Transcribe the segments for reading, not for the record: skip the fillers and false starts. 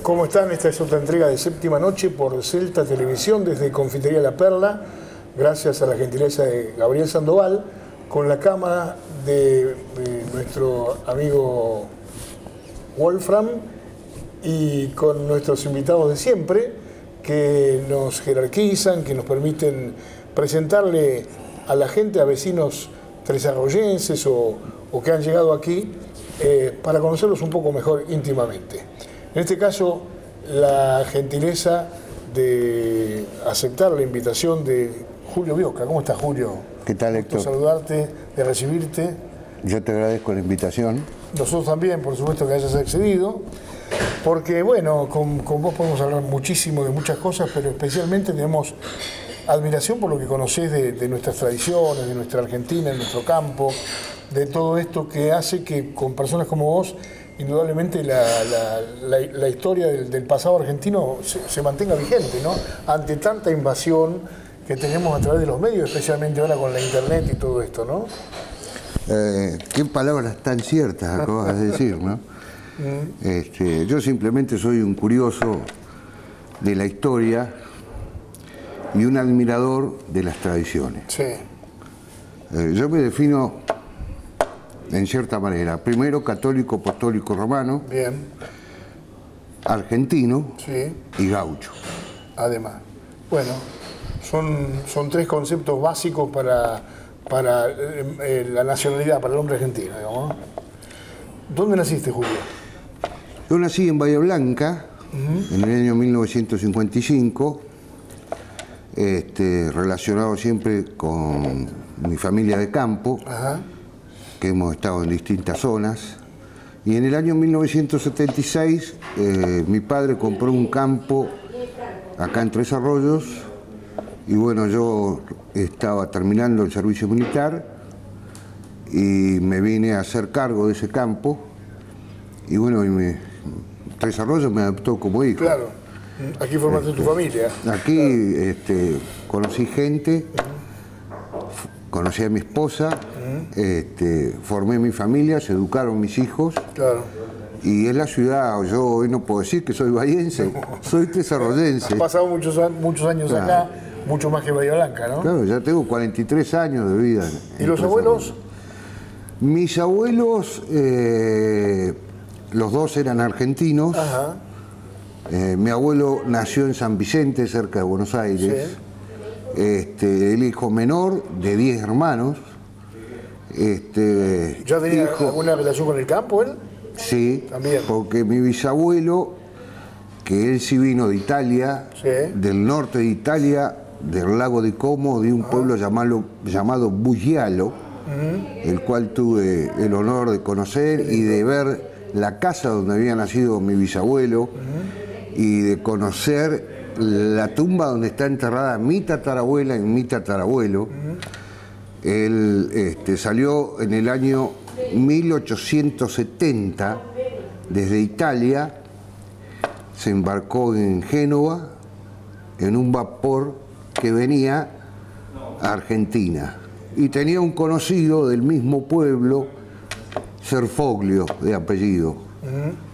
¿Cómo están? Esta es otra entrega de Séptima Noche por Celta Televisión desde Confitería La Perla, gracias a la gentileza de Gabriel Sandoval, con la cámara de nuestro amigo Wolfram y con nuestros invitados de siempre que nos jerarquizan, que nos permiten presentarle a la gente, a vecinos tresarroyenses o que han llegado aquí para conocerlos un poco mejor íntimamente. En este caso, la gentileza de aceptar la invitación de Julio Bioca. ¿Cómo estás, Julio? ¿Qué tal, Héctor? De saludarte, de recibirte. Yo te agradezco la invitación. Nosotros también, por supuesto, que hayas accedido, porque, bueno, con vos podemos hablar muchísimo de muchas cosas, pero especialmente tenemos admiración por lo que conocés de nuestras tradiciones, de nuestra Argentina, de nuestro campo, de todo esto que hace que con personas como vos, indudablemente la historia del pasado argentino se mantenga vigente, ¿no? Ante tanta invasión que tenemos a través de los medios, especialmente ahora con la internet y todo esto, ¿no? Qué palabras tan ciertas acabas de decir, ¿no? Yo simplemente soy un curioso de la historia y un admirador de las tradiciones. Sí. Yo me defino en cierta manera, primero católico, apostólico, romano, bien, argentino, sí, y gaucho. Además, bueno, son tres conceptos básicos para la nacionalidad, para el hombre argentino, digamos. ¿Dónde naciste, Julio? Yo nací en Bahía Blanca, en el año 1955, relacionado siempre con mi familia de campo. Ajá. Que hemos estado en distintas zonas, y en el año 1976 mi padre compró un campo acá en Tres Arroyos, y bueno, yo estaba terminando el servicio militar y me vine a hacer cargo de ese campo, y bueno, Tres Arroyos me adoptó como hijo. Claro, aquí formaste tu familia. Aquí claro. Conocí gente, conocí a mi esposa, formé mi familia, se educaron mis hijos. Claro. Y es la ciudad, yo hoy no puedo decir que soy bahiense, soy tresarroyense. Has pasado muchos años claro. Acá, mucho más que Bahía Blanca, ¿no? Claro, ya tengo 43 años de vida. ¿Y los abuelos? Mis abuelos, los dos eran argentinos. Ajá. Mi abuelo nació en San Vicente, cerca de Buenos Aires. Sí. El hijo menor de 10 hermanos. ¿Ya tenía alguna relación con el campo él? Sí, también. Porque mi bisabuelo, que él sí vino de Italia, sí, del norte de Italia, del lago de Como, de un pueblo llamado Bugialo, el cual tuve el honor de conocer y de ver la casa donde había nacido mi bisabuelo, y de conocer la tumba donde está enterrada mi tatarabuela y mi tatarabuelo. Él salió en el año 1870 desde Italia, se embarcó en Génova en un vapor que venía a Argentina, y tenía un conocido del mismo pueblo, Serfoglio de apellido,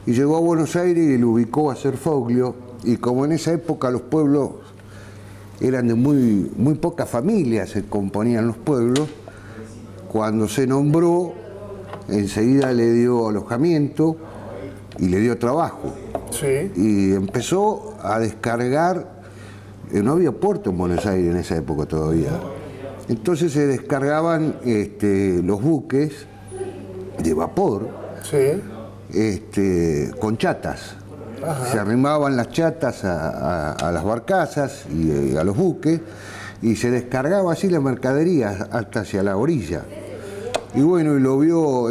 y llegó a Buenos Aires y lo ubicó a Serfoglio, y como en esa época los pueblos eran de muy pocas familias, se componían los pueblos, cuando se nombró, enseguida le dio alojamiento y le dio trabajo. Sí. Y empezó a descargar, no había puerto en Buenos Aires en esa época todavía. Entonces se descargaban los buques de vapor, sí, con chatas. Ajá. Se arrimaban las chatas a las barcazas y a los buques, y se descargaba así la mercadería hasta hacia la orilla. Y bueno, y lo vio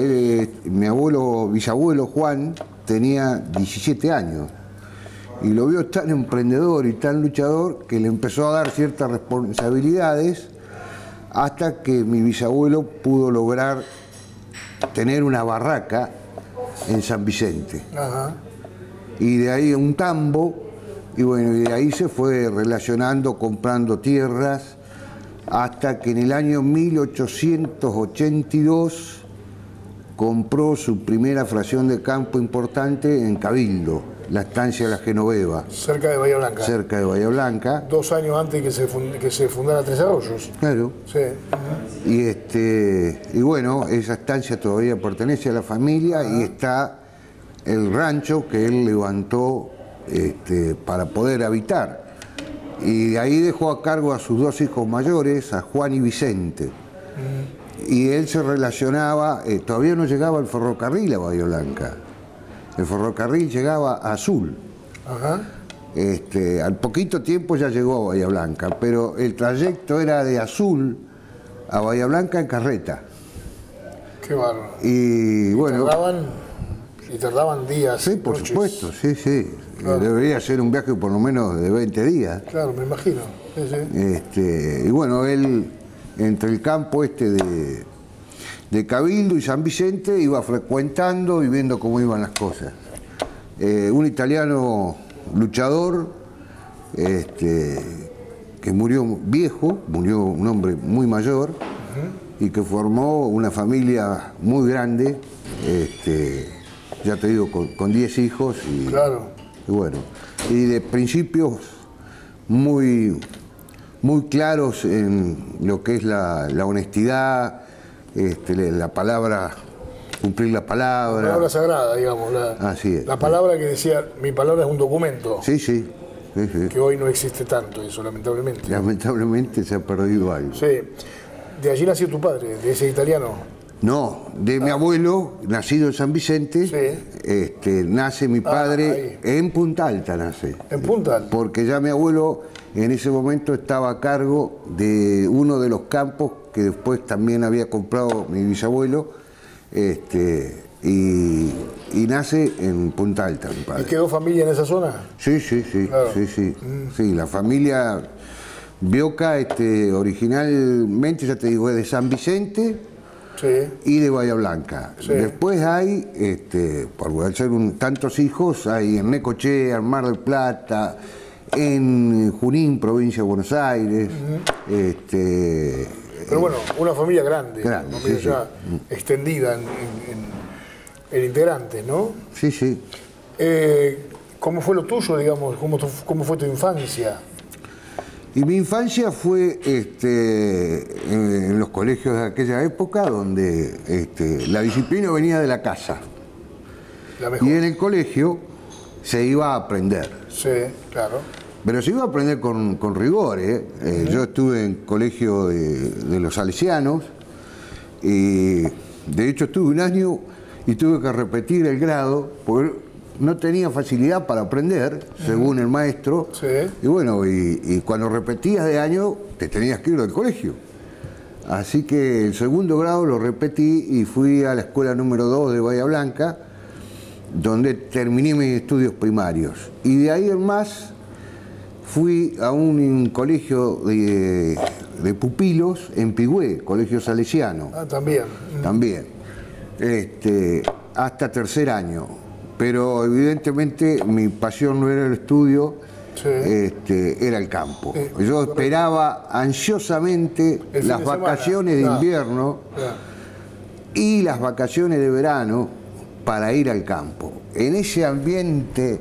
mi bisabuelo Juan, tenía 17 años, y lo vio tan emprendedor y tan luchador que le empezó a dar ciertas responsabilidades, hasta que mi bisabuelo pudo lograr tener una barraca en San Vicente. Ajá. Y de ahí un tambo, y bueno, y de ahí se fue relacionando, comprando tierras, hasta que en el año 1882 compró su primera fracción de campo importante en Cabildo, la estancia La Genoveva. Cerca de Bahía Blanca. Cerca de Bahía Blanca. 2 años antes que se fundara Tres Arroyos. Claro. Sí. Y bueno, esa estancia todavía pertenece a la familia y está el rancho que él levantó para poder habitar. Y de ahí dejó a cargo a sus 2 hijos mayores, a Juan y Vicente. Y él se relacionaba, todavía no llegaba el ferrocarril a Bahía Blanca. El ferrocarril llegaba a Azul. Ajá. Al poquito tiempo ya llegó a Bahía Blanca, pero el trayecto era de Azul a Bahía Blanca en carreta. Qué bárbaro. Y bueno. Tardaban días. Sí, por noches. supuesto, sí. Claro. Debería ser un viaje por lo menos de 20 días. Claro, me imagino. Sí. Y bueno, él, entre el campo de Cabildo y San Vicente, iba frecuentando y viendo cómo iban las cosas. Un italiano luchador, que murió viejo, murió un hombre muy mayor, y que formó una familia muy grande, ya te digo, con 10 hijos. Claro. Y bueno, y de principios muy claros en lo que es la honestidad, la palabra, cumplir la palabra. La palabra sagrada, digamos. Así es. La palabra que decía, mi palabra es un documento. Sí. Que hoy no existe tanto eso, lamentablemente. Lamentablemente se ha perdido algo. Sí. De allí nació tu padre, de ese italiano. No, de mi abuelo, nacido en San Vicente, nace mi padre en Punta Alta, nace. ¿En Punta Alta? Porque ya mi abuelo en ese momento estaba a cargo de uno de los campos que después también había comprado mi bisabuelo, y nace en Punta Alta, mi padre. ¿Y quedó familia en esa zona? Sí, Claro. Sí, la familia Bioca, originalmente, ya te digo, es de San Vicente. Sí. Y de Bahía Blanca. Sí. Después hay, por ser tantos hijos, hay en Necochea, en Mar del Plata, en Junín, provincia de Buenos Aires. Pero bueno, una familia grande, Grande, una familia sí, ya extendida en integrantes, ¿no? Sí. ¿Cómo fue lo tuyo, digamos? ¿Cómo fue tu infancia? Y mi infancia fue en los colegios de aquella época, donde la disciplina venía de la casa. La mejor. Y en el colegio se iba a aprender. Sí, claro. Pero se iba a aprender con rigor. Yo estuve en colegio de los salesianos, y de hecho estuve un año y tuve que repetir el grado, porque no tenía facilidad para aprender, según el maestro. Sí. Y bueno, y cuando repetías de año, te tenías que ir del colegio. Así que el segundo grado lo repetí y fui a la escuela número 2 de Bahía Blanca, donde terminé mis estudios primarios. Y de ahí en más fui a un colegio de pupilos en Pigüé, colegio salesiano. Ah, también. También. Hasta tercer año. Pero evidentemente mi pasión no era el estudio, Sí. Era el campo. Yo esperaba ansiosamente El las fin de semana. vacaciones de Claro. invierno Claro. y las vacaciones de verano para ir al campo. En ese ambiente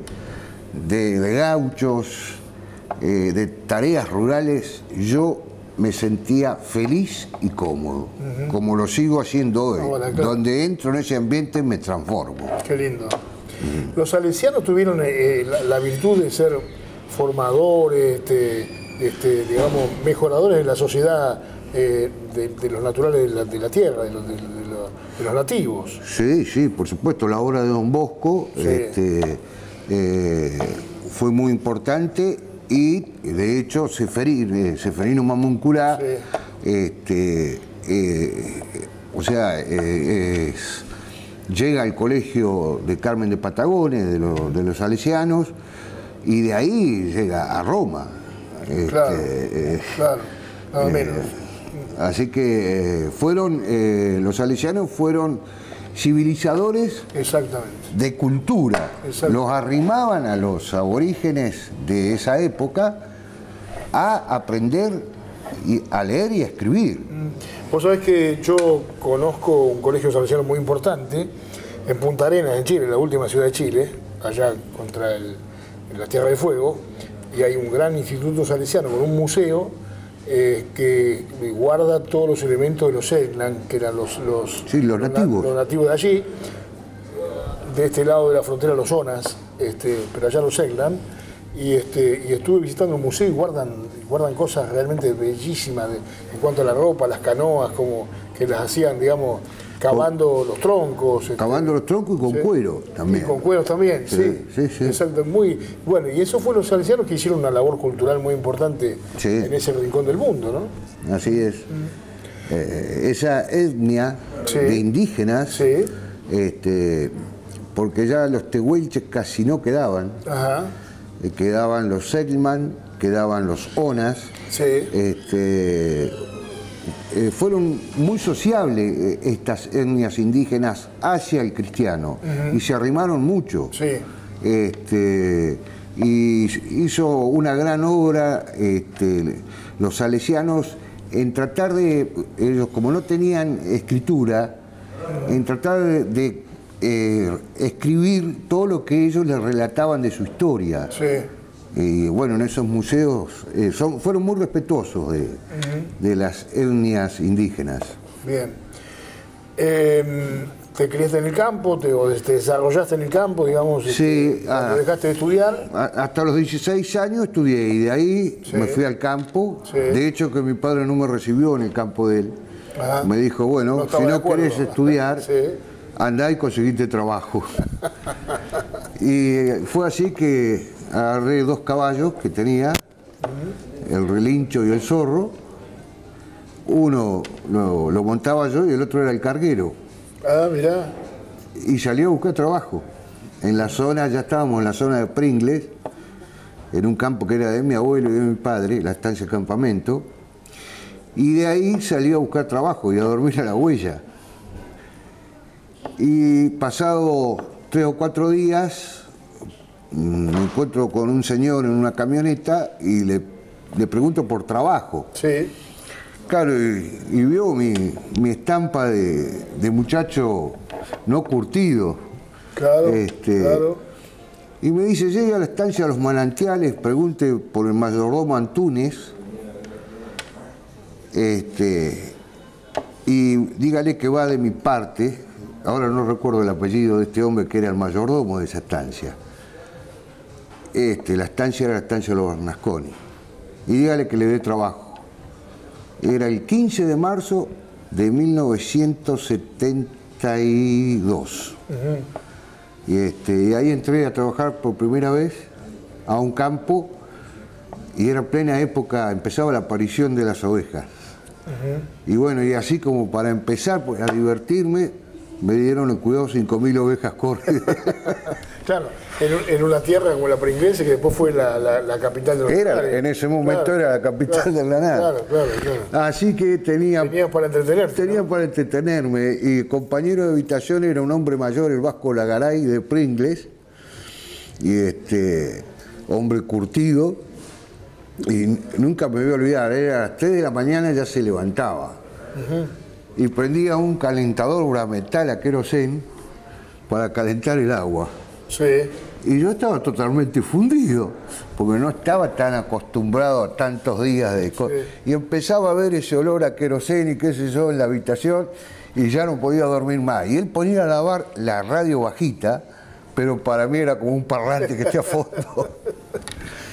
de gauchos, de tareas rurales, yo me sentía feliz y cómodo, como lo sigo haciendo hoy. Ahora, claro. Donde entro en ese ambiente me transformo. Qué lindo. Los salesianos tuvieron la virtud de ser formadores, digamos, mejoradores de la sociedad, de los naturales de la tierra, de los nativos. Sí, por supuesto. La obra de Don Bosco Sí. fue muy importante, y de hecho Seferino Mamuncurá, Sí. llega al colegio de Carmen de Patagones, de los salesianos, y de ahí llega a Roma. Claro, nada menos. Así que los salesianos fueron civilizadores. Exactamente. De cultura. Exacto. Los arrimaban a los aborígenes de esa época a aprender a leer y a escribir. Vos sabés que yo conozco un colegio salesiano muy importante en Punta Arenas, en Chile, la última ciudad de Chile, allá en la Tierra del Fuego, y hay un gran instituto salesiano con un museo que guarda todos los elementos de los Selknam, que eran los nativos. Los nativos de allí, de este lado de la frontera los Onas, pero allá los Selknam. Y estuve visitando un museo y guardan cosas realmente bellísimas en cuanto a la ropa, las canoas, como que las hacían, digamos, cavando los troncos. Cavando los troncos y con cuero también. Y con cueros también, sí. Exacto, muy bueno. Y eso fue los salesianos que hicieron una labor cultural muy importante en ese rincón del mundo, ¿no? Así es. Esa etnia de indígenas, porque ya los tehuelches casi no quedaban. Ajá. Quedaban los Selknam, quedaban los Onas. Fueron muy sociables estas etnias indígenas hacia el cristiano y se arrimaron mucho. Y hizo una gran obra los salesianos en tratar de, ellos como no tenían escritura, en tratar de escribir todo lo que ellos les relataban de su historia. Y bueno, en esos museos fueron muy respetuosos de las etnias indígenas. Bien. ¿Te criaste en el campo o te desarrollaste en el campo, digamos? Sí. ¿Te dejaste de estudiar? Hasta los 16 años estudié y de ahí me fui al campo. De hecho, que mi padre no me recibió en el campo de él. Ajá. Me dijo, bueno, si no querés estudiar, andá y conseguiste trabajo. Y fue así que agarré 2 caballos que tenía, el relincho y el zorro. Uno lo montaba yo y el otro era el carguero. Ah, mirá. Y salí a buscar trabajo. En la zona, ya estábamos en la zona de Pringles, en un campo que era de mi abuelo y de mi padre, la estancia de campamento. Y de ahí salí a buscar trabajo y a dormir a la huella. Y pasado 3 o 4 días, me encuentro con un señor en una camioneta y le pregunto por trabajo. Claro, y vio mi estampa de muchacho no curtido. Claro. Y me dice, llegue a la estancia de los manantiales, pregunte por el mayordomo Antúnez, y dígale que va de mi parte. Ahora no recuerdo el apellido de este hombre que era el mayordomo de esa estancia. La estancia era la estancia de los Bernasconi. Y dígale que le dé trabajo. Era el 15 de marzo de 1972. Y ahí entré a trabajar por primera vez a un campo y era plena época, empezaba la aparición de las ovejas. Y bueno, y así como para empezar pues, a divertirme, me dieron el cuidado 5.000 ovejas corridas. Claro, en una tierra como la Pringlense, que después fue la capital de los Granades. En ese momento era la capital de Granada. Claro. Así que tenías para entretenerte. Tenía para entretenerme. Y el compañero de habitación era un hombre mayor, el Vasco Lagaray de Pringles. Y hombre curtido. Y nunca me voy a olvidar, era a las 3 de la mañana ya se levantaba. Y prendía un calentador Brametal a querosén para calentar el agua. Y yo estaba totalmente fundido, porque no estaba tan acostumbrado a tantos días de cosas. Y empezaba a ver ese olor a querosén y qué sé yo en la habitación, y ya no podía dormir más. Y él ponía a lavar la radio bajita, pero para mí era como un parlante que esté a fondo.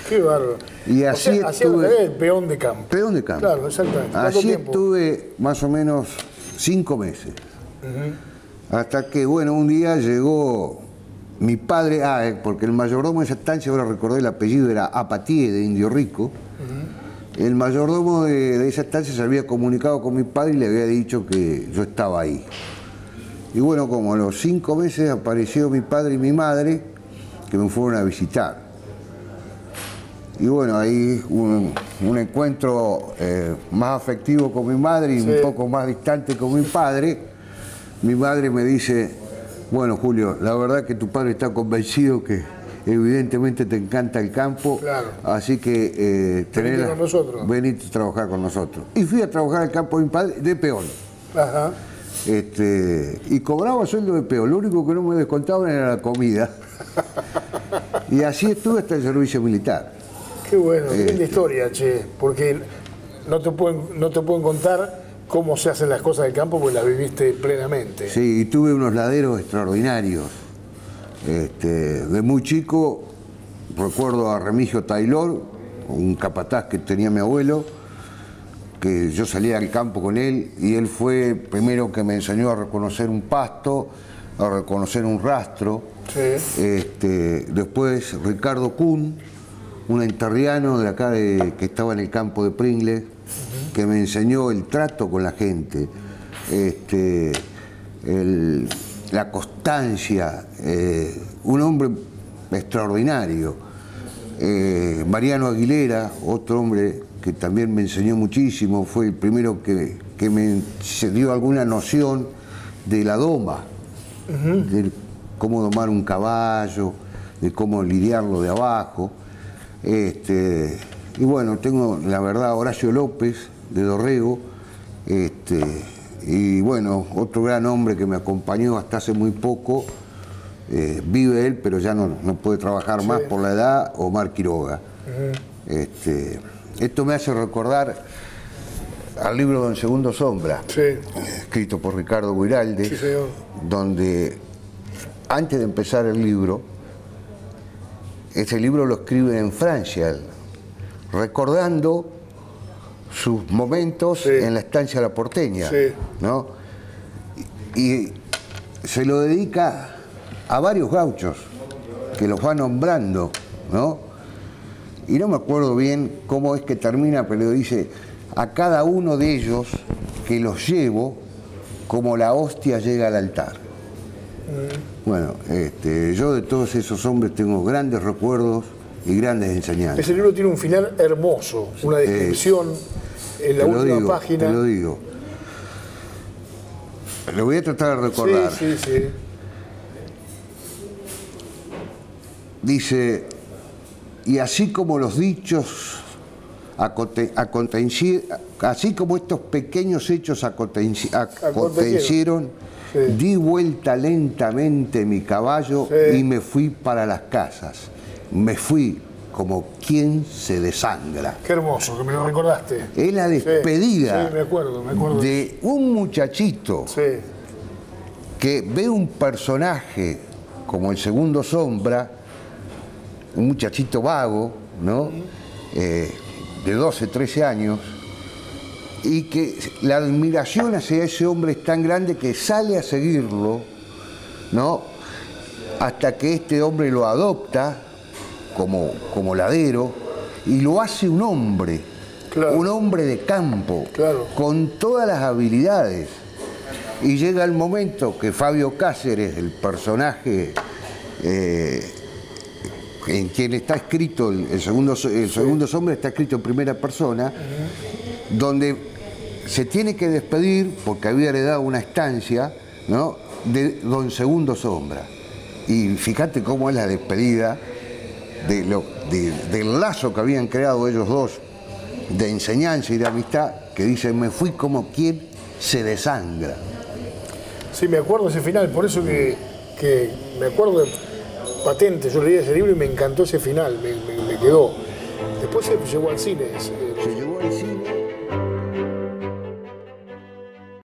Qué bárbaro. Y así estuve... el peón de campo. Peón de campo. Claro, exactamente. Así estuve más o menos 5 meses. Hasta que, bueno, un día llegó mi padre, porque el mayordomo de esa estancia, ahora recordé el apellido, era Apatie, de Indio Rico. El mayordomo de esa estancia se había comunicado con mi padre y le había dicho que yo estaba ahí. Y bueno, como a los 5 meses apareció mi padre y mi madre, que me fueron a visitar. Y bueno, ahí un encuentro más afectivo con mi madre y un poco más distante con mi padre. Mi madre me dice, bueno, Julio, la verdad que tu padre está convencido que evidentemente te encanta el campo, claro. Así que venite a trabajar con nosotros. Y fui a trabajar al campo de mi padre de peón. Ajá. Y cobraba sueldo de peón, lo único que no me descontaban era la comida. Y así estuve hasta el servicio militar. Qué bueno, qué linda historia, che, porque no te pueden contar cómo se hacen las cosas del campo porque las viviste plenamente. Sí, y tuve unos laderos extraordinarios. De muy chico recuerdo a Remigio Taylor, un capataz que tenía mi abuelo, que yo salía al campo con él y él fue primero que me enseñó a reconocer un pasto, a reconocer un rastro. Sí. Después Ricardo Kuhn, un enterriano de acá que estaba en el campo de Pringles, que me enseñó el trato con la gente, la constancia, un hombre extraordinario. Mariano Aguilera, otro hombre que también me enseñó muchísimo, fue el primero que me dio alguna noción de la doma, de cómo domar un caballo, de cómo lidiarlo de abajo. Y bueno, tengo la verdad Horacio López de Dorrego, y bueno, otro gran hombre que me acompañó hasta hace muy poco, vive él, pero ya no puede trabajar más por la edad, Omar Quiroga. Esto me hace recordar al libro Don Segundo Sombra, escrito por Ricardo Guiraldes, donde antes de empezar el libro, ese libro lo escribe en Francia, recordando sus momentos en la estancia La Porteña, ¿no? Y se lo dedica a varios gauchos que los va nombrando, ¿no? Y no me acuerdo bien cómo es que termina, pero dice: a cada uno de ellos que los llevo como la hostia llega al altar. Bueno, yo de todos esos hombres tengo grandes recuerdos y grandes enseñanzas. Ese libro tiene un final hermoso, una descripción en la última página. Te lo digo. Lo voy a tratar de recordar. Sí. Dice: y así como los dichos así como estos pequeños hechos acontecieron, di vuelta lentamente mi caballo y me fui para las casas. Me fui como quien se desangra. Qué hermoso, que me lo recordaste. Es la despedida me acuerdo. De un muchachito que ve un personaje como el Segundo Sombra, un muchachito vago, ¿no? De 12, 13 años, y que la admiración hacia ese hombre es tan grande que sale a seguirlo, ¿no? Hasta que este hombre lo adopta como ladero y lo hace un hombre, un hombre de campo, con todas las habilidades. Y llega el momento que Fabio Cáceres, el personaje en quien está escrito el segundo Sombra, está escrito en primera persona, donde se tiene que despedir, porque había heredado una estancia, ¿no?, de Don Segundo Sombra. Y fíjate cómo es la despedida del lazo que habían creado ellos dos, de enseñanza y de amistad, que dice: me fui como quien se desangra. Sí, me acuerdo ese final, por eso que me acuerdo patente. Yo leí ese libro y me encantó ese final, me quedó. Después se llevó al cine. Se llevó al cine.